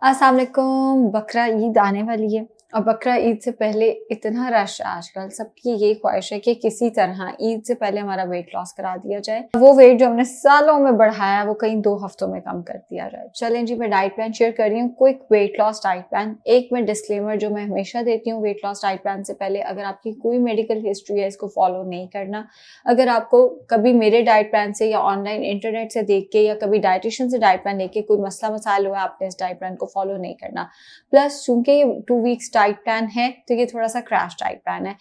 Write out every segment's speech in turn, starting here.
अस्सलाम वालेकुम। बकरा ईद आने वाली है और बकरा ईद से पहले इतना रश है आजकल, सबकी यही ख्वाहिश है कि किसी तरह ईद से पहले हमारा वेट लॉस करा दिया जाए। वो वेट जो हमने सालों में बढ़ाया वो कहीं 2 हफ्तों में कम कर दिया जाए। चलें जी, मैं डाइट प्लान शेयर कर रही हूँ, quick weight loss diet plan. एक मैं डिस्क्लेमर जो मैं हमेशा देती हूँ वेट लॉस डाइट प्लान से पहले, अगर आपकी कोई मेडिकल हिस्ट्री है इसको फॉलो नहीं करना। अगर आपको कभी मेरे डाइट प्लान से या ऑनलाइन इंटरनेट से देख के या कभी डाइटिशियन से डाइट प्लान लेके कोई मसला मसाइल हुआ, आपने इस डाइट प्लान को फॉलो नहीं करना। प्लस चूंकि ये 2 वीक्स डाइट प्लान है तो ये थोड़ा सा क्रैश डाइट प्लान है।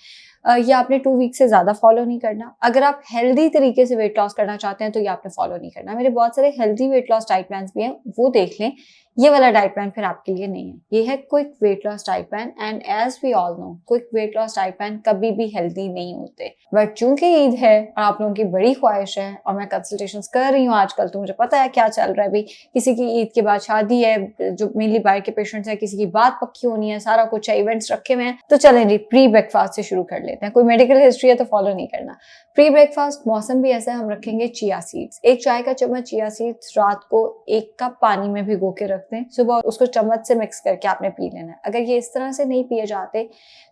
ये आपने 2 वीक से ज्यादा फॉलो नहीं करना। अगर आप हेल्दी तरीके से वेट लॉस करना चाहते हैं तो ये आपने फॉलो नहीं करना। मेरे बहुत सारे healthy weight loss diet plan भी हैं, वो देख लें। ये वाला डाइट प्लान फिर आपके लिए नहीं है। ये है quick weight loss diet plan and as we all know quick weight loss diet plan कभी भी हेल्दी नहीं होते। बट चूंकि ईद है और आप लोगों की बड़ी ख्वाहिश है और मैं कंसल्टेशन कर रही हूँ आजकल, तो मुझे पता है क्या चल रहा है। भी किसी की ईद के बाद शादी है, जो मेनली बाहर के पेशेंट्स है, किसी की बात पक्की होनी है, सारा कुछ है, इवेंट्स रखे हुए हैं। तो चलें जी, प्री ब्रेकफास्ट से शुरू कर लेते हैं। कोई मेडिकल हिस्ट्री है तो फॉलो नहीं करना। प्री ब्रेकफास्ट मौसम भी ऐसा है, हम रखेंगे चिया सीड्स। 1 चाय का चम्मच चिया सीड्स रात को 1 कप पानी में भिगो के रख दें, सुबह उसको चम्मच से मिक्स करके आपने पी लेना है। अगर ये इस तरह से नहीं पिए जाते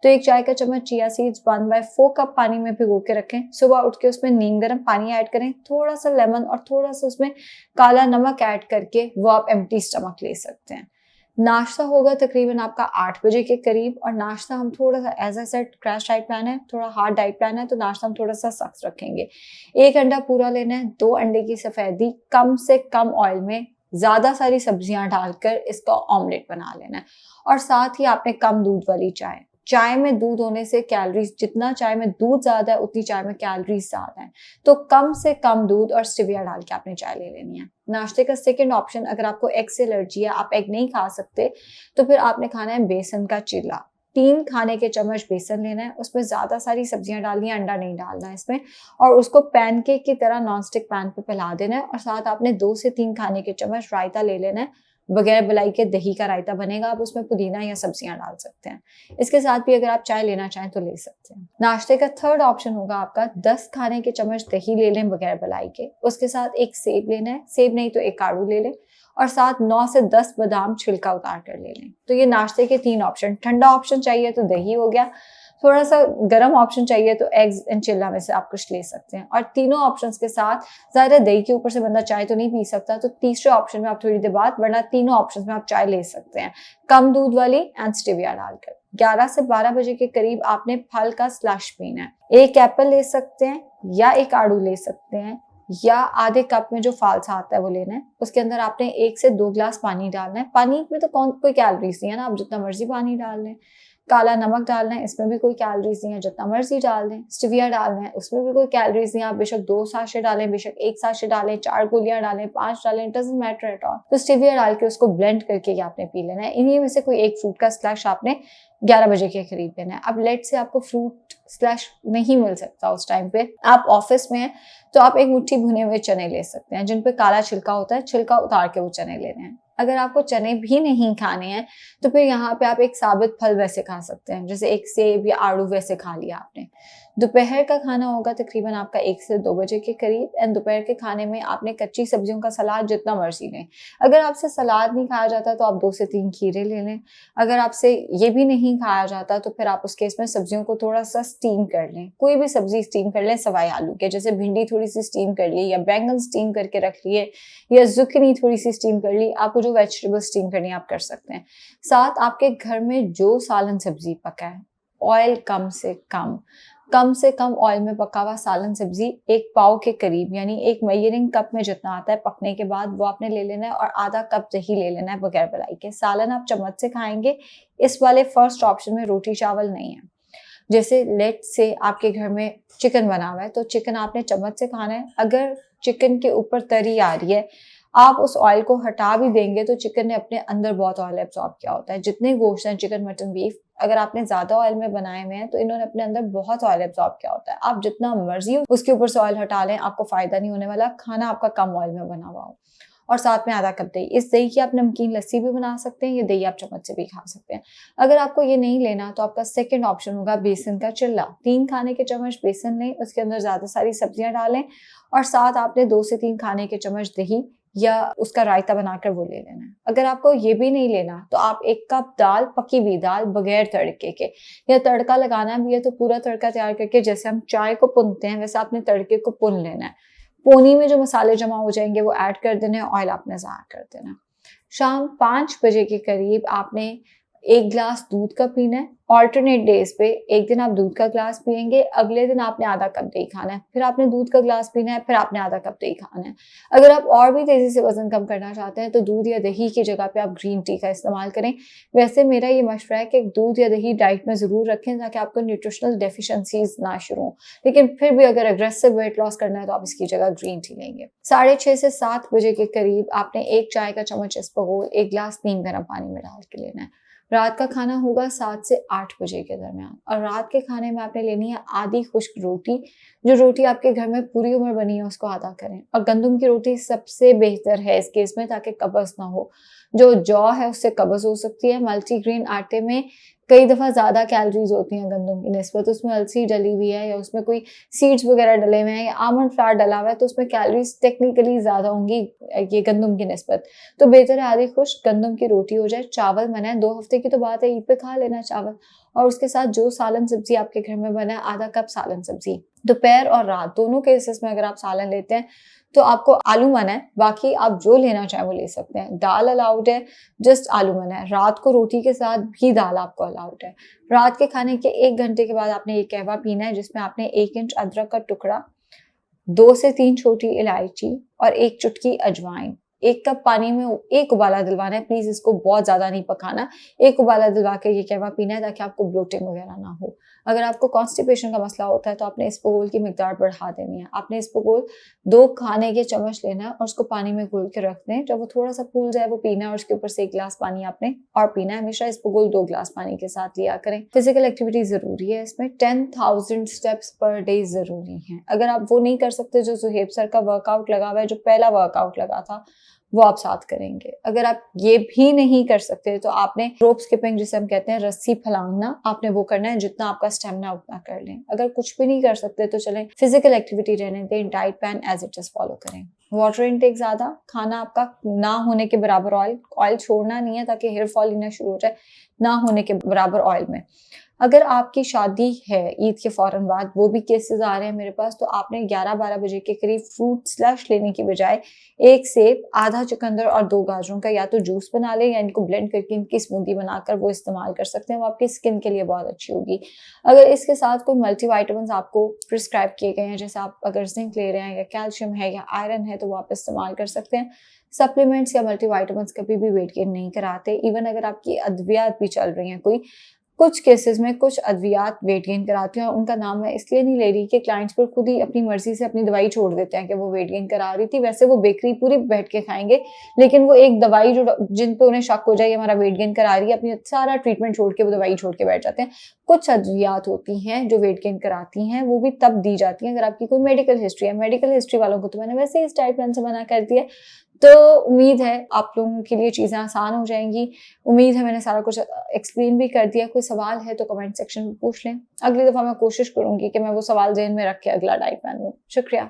तो 1 चाय का चम्मच चिया सीड्स 1/4 कप पानी में भिगो के रखें। सुबह उठ के उसमें नीम गर्म पानी ऐड करें, थोड़ा सा लेमन और थोड़ा सा उसमें काला नमक ऐड करके वो आप एम्प्टी स्टमक ले सकते हैं। नाश्ता होगा तकरीबन आपका 8 बजे के करीब। और नाश्ता हम थोड़ा सा, as a set, crash diet plan है, थोड़ा हार्ड डाइट प्लान है, तो नाश्ता हम थोड़ा सा सख्त रखेंगे। 1 अंडा पूरा लेना है, 2 अंडे की सफेदी कम से कम ऑयल में ज्यादा सारी सब्जियां डालकर इसका ऑमलेट बना लेना है। और साथ ही आपने कम दूध वाली चाय, चाय में दूध होने से कैलोरीज, जितना चाय में दूध ज्यादा है उतनी चाय में कैलोरीज ज्यादा है, तो कम से कम दूध और स्टिविया डाल के आपने चाय ले लेनी है। नाश्ते का सेकंड ऑप्शन, अगर आपको एग से एलर्जी है, आप एग नहीं खा सकते, तो फिर आपने खाना है बेसन का चिल्ला। 3 खाने के चम्मच बेसन लेना है, उसमें ज्यादा सारी सब्जियां डालनी है, अंडा नहीं डालना है इसमें, और उसको पैनकेक की तरह नॉनस्टिक पैन पे फैला देना है। और साथ आपने 2 से 3 खाने के चम्मच रायता ले लेना है, बगैर मलाई के दही का रायता बनेगा। आप उसमें पुदीना या सब्जियां डाल सकते हैं। इसके साथ भी अगर आप चाय लेना चाहें तो ले सकते हैं। नाश्ते का थर्ड ऑप्शन होगा आपका 10 खाने के चम्मच दही ले लें बगैर मलाई के, उसके साथ 1 सेब लेना है, सेब नहीं तो 1 आड़ू ले लें, और साथ 9 से 10 बादाम छिलका उतार कर ले लें। तो ये नाश्ते के 3 ऑप्शन। ठंडा ऑप्शन चाहिए तो दही हो गया, थोड़ा सा गर्म ऑप्शन चाहिए तो एग्स एंड चिल्ला में से आप कुछ ले सकते हैं। और तीनों ऑप्शंस के साथ ज़्यादा दही के ऊपर से बंदा चाय तो नहीं पी सकता, तो तीसरे ऑप्शन में आप थोड़ी देर बाद, वरना तीनों ऑप्शंस में आप चाय ले सकते हैं, कम दूध वाली एंड स्टिविया डालकर। 11 से 12 बजे के करीब आपने फल का स्लश पीना है। 1 एप्पल ले सकते हैं या 1 आड़ू ले सकते हैं, या आधे कप में जो फालसा आता है वो लेना है। उसके अंदर आपने 1 से 2 ग्लास पानी डालना है। पानी में तो कोई कैलोरीज नहीं है ना, आप जितना मर्जी पानी डाल लें। काला नमक डालना है, इसमें भी कोई कैलोरीज नहीं है, जितना मर्जी डाल दें। स्टिविया डालना है, उसमें भी कोई कैलोरीज नहीं है, आप बेशक 2 साशे डालें, बेशक 1 साशे डालें, 4 गोलियां डालें, 5 डालें, डजंट मैटर एट ऑल। तो स्टिविया डाल के उसको ब्लेंड करके आपने पी लेना है। इन्हीं में से कोई एक फ्रूट का स्लश आपने 11 बजे के करीब लेना है। अब लेट से आपको फ्रूट स्लश नहीं मिल सकता उस टाइम पे, आप ऑफिस में हैं, तो आप 1 मुट्ठी भुने हुए चने ले सकते हैं, जिन पे काला छिलका होता है, छिलका उतार के वो चने लेने हैं। अगर आपको चने भी नहीं खाने हैं तो फिर यहाँ पे आप एक साबित फल वैसे खा सकते हैं, जैसे 1 सेब या आड़ू वैसे खा लिया आपने। दोपहर का खाना होगा तकरीबन आपका 1 से 2 बजे के करीब, एंड दोपहर के खाने में आपने कच्ची सब्जियों का सलाद जितना मर्जी लें। अगर आपसे सलाद नहीं खाया जाता तो आप 2 से 3 खीरे ले लें। अगर आपसे ये भी नहीं खाया जाता तो फिर आप उस केस में सब्जियों को थोड़ा सा स्टीम कर लें। कोई भी सब्जी स्टीम कर लें सवाई आलू के, जैसे भिंडी थोड़ी सी स्टीम कर ली, या बैंगन स्टीम करके रख लिए, या जुकीनी थोड़ी सी स्टीम कर ली। आपको जो वेजिटेबल स्टीम करनी है आप कर सकते हैं। साथ आपके घर में जो सालन सब्जी पका है, ऑयल कम से कम ऑयल में पका हुआ सालन सब्जी 1 पाव के करीब, यानी 1 मेजरिंग कप में जितना आता है पकने के बाद, वो आपने ले लेना है। और आधा कप दही ले लेना है बगैर मलाई के। सालन आप चम्मच से खाएंगे। इस वाले फर्स्ट ऑप्शन में रोटी चावल नहीं है। जैसे लेट से आपके घर में चिकन बना हुआ है तो चिकन आपने चम्मच से खाना है। अगर चिकन के ऊपर तरी आ रही है, आप उस ऑयल को हटा भी देंगे तो चिकन ने अपने अंदर बहुत ऑयल एब्सॉर्ब किया होता है। जितने गोश्त हैं, चिकन, मटन, बीफ, अगर आपने ज्यादा ऑयल में बनाए हुए हैं तो इन्होंने अपने अंदर बहुत ऑयल एब्सॉर्ब किया होता है। आप जितना मर्जी उसके ऊपर से ऑयल हटा लें, आपको फायदा नहीं होने वाला, खाना आपका कम ऑयल में बना हुआ हो। और साथ में आधा कप दही। इस दही की आप नमकीन लस्सी भी बना सकते हैं, ये दही आप चम्मच से भी खा सकते हैं। अगर आपको ये नहीं लेना तो आपका सेकंड ऑप्शन होगा बेसन का चिल्ला। 3 खाने के चम्मच बेसन लें, उसके अंदर ज्यादा सारी सब्जियां डालें, और साथ आपने 2 से 3 खाने के चम्मच दही या उसका रायता बनाकर वो ले लेना है। अगर आपको ये भी नहीं लेना तो आप 1 कप दाल, पकी हुई दाल बगैर तड़के के, या तड़का लगाना भी है तो पूरा तड़का तैयार करके जैसे हम चाय को भुनते हैं वैसे आपने तड़के को भुन लेना है। पोनी में जो मसाले जमा हो जाएंगे वो ऐड कर देने, ऑयल आपने ज़ाया कर देना। शाम 5 बजे के करीब आपने 1 ग्लास दूध का पीना है। ऑल्टरनेट डेज पे एक दिन आप दूध का ग्लास पिएंगे, अगले दिन आपने आधा कप दही खाना है, फिर आपने दूध का ग्लास पीना है, फिर आपने आधा कप दही खाना है। अगर आप और भी तेजी से वजन कम करना चाहते हैं तो दूध या दही की जगह पे आप ग्रीन टी का इस्तेमाल करें। वैसे मेरा ये मशवरा है कि दूध या दही डाइट में ज़रूर रखें ताकि आपको न्यूट्रिशनल डेफिशिएंसीज ना शुरू हो, लेकिन फिर भी अगर अग्रेसिव वेट लॉस करना है तो आप इसकी जगह ग्रीन टी लेंगे। 6:30 से 7 बजे के करीब आपने 1 चाय का चम्मच इसबगोल 1 ग्लास नीम गर्म पानी में डाल के लेना है। रात का खाना होगा 7 से 8 बजे के दरमियान, और रात के खाने में आपने लेनी है आधी खुश्क रोटी। जो रोटी आपके घर में पूरी उम्र बनी है उसको आधा करें, और गंदम की रोटी सबसे बेहतर है इस केस में ताकि कब्ज ना हो। जो जौ है उससे कब्ज हो सकती है। मल्टीग्रेन आटे में कई दफ़ा ज़्यादा कैलोरीज होती हैं गंदम की निस्बत, उसमें अलसी डली हुई है या उसमें कोई सीड्स वगैरह डले हुए हैं या आमंड फ्लावर डला हुआ है तो उसमें कैलोरीज टेक्निकली ज़्यादा होंगी ये गंदम की निस्बत। तो बेहतर है आधी खुश्क गंदम की रोटी हो जाए। चावल बना है, 2 हफ्ते की तो बात है, ईद पे खा लेना चावल, और उसके साथ जो सालन सब्जी आपके घर में बना है आधा कप सालन सब्जी। दोपहर और रात दोनों केसेस में अगर आप सालन लेते हैं तो आपको आलू मना है, बाकी आप जो लेना चाहें वो ले सकते हैं। दाल अलाउड है, जस्ट आलू मना है। रात को रोटी के साथ भी दाल आपको अलाउड है। रात के खाने के 1 घंटे के बाद आपने ये कहवा पीना है जिसमें आपने 1 इंच अदरक का टुकड़ा, 2 से 3 छोटी इलायची और 1 चुटकी अजवाइन, 1 कप पानी में 1 उबाला दिलवाना है। प्लीज इसको बहुत ज्यादा नहीं पकाना, 1 उबाला दिलवा के ये कहवा पीना है ताकि आपको ब्लोटिंग वगैरह ना हो। अगर आपको कॉन्स्टिपेशन का मसला होता है तो आपने इसबगोल की मिकदार बढ़ा देनी है। आपने इसबगोल 2 खाने के चम्मच लेना है और उसको पानी में घोल के रख दें। जब वो थोड़ा सा फूल जाए वो पीना है, और उसके ऊपर से 1 गिलास पानी आपने और पीना है। हमेशा इसबगोल 2 गिलास पानी के साथ लिया करें। फिजिकल एक्टिविटी जरूरी है, इसमें 10,000 स्टेप्स पर डे जरूरी हैं। अगर आप वो नहीं कर सकते जो सुहेब सर का वर्कआउट लगा हुआ है, जो पहला वर्कआउट लगा था, वो आप साथ करेंगे। अगर आप ये भी नहीं कर सकते तो आपने रोप स्किपिंग जिसे हम कहते हैं रस्सी फलांगना, आपने वो करना है। जितना आपका स्टेमिना उतना कर लें। अगर कुछ भी नहीं कर सकते तो चलें फिजिकल एक्टिविटी रहने दें, diet plan as it is follow करें। वाटर इनटेक ज्यादा, खाना आपका ना होने के बराबर ऑयल छोड़ना नहीं है ताकि हेयर फॉल ना शुरू हो जाए, ना होने के बराबर ऑयल में। अगर आपकी शादी है ईद के फौरन बाद, वो भी केसेस आ रहे हैं मेरे पास, तो आपने 11-12 बजे के करीब फ्रूट स्लश लेने की बजाय 1 सेब, आधा चुकंदर और 2 गाजरों का या तो जूस बना लें या इनको ब्लेंड करके इनकी स्मूदी बनाकर वो इस्तेमाल कर सकते हैं। वो आपकी स्किन के लिए बहुत अच्छी होगी। अगर इसके साथ कोई मल्टीविटामिन्स आपको प्रिस्क्राइब किए गए हैं, जैसे आप अगर जिंक ले रहे हैं या कैल्शियम है या आयरन है, तो वो आप इस्तेमाल कर सकते हैं। सप्लीमेंट्स या मल्टीविटामिन्स कभी भी वेट गेन नहीं कराते। इवन अगर आपकी अद्वियात भी चल रही हैं कोई, कुछ केसेस में कुछ अद्वियात वेट गेन कराती हैं, और उनका नाम मैं इसलिए नहीं ले रही कि क्लाइंट्स पर खुद ही अपनी मर्जी से अपनी दवाई छोड़ देते हैं कि वो वेट गेन करा रही थी। वैसे वो बेकरी पूरी बैठ के खाएंगे, लेकिन वो एक दवाई जो जिन पे उन्हें शक हो जाए हमारा वेट गेन करा रही है, अपनी सारा ट्रीटमेंट छोड़ के वो दवाई छोड़ के बैठ जाते हैं। कुछ अद्वियात होती हैं जो वेट गेन कराती हैं, वो भी तब दी जाती हैं अगर आपकी कोई मेडिकल हिस्ट्री है। मेडिकल हिस्ट्री वालों को तो मैंने वैसे ही इस डाइट प्लान से मना कर दिया। तो उम्मीद है आप लोगों के लिए चीज़ें आसान हो जाएंगी। उम्मीद है मैंने सारा कुछ एक्सप्लेन भी कर दिया। कोई सवाल है तो कमेंट सेक्शन में पूछ लें। अगली दफ़ा मैं कोशिश करूंगी कि मैं वो सवाल ज़हन में रख के अगला डाइट प्लान लूँ। शुक्रिया।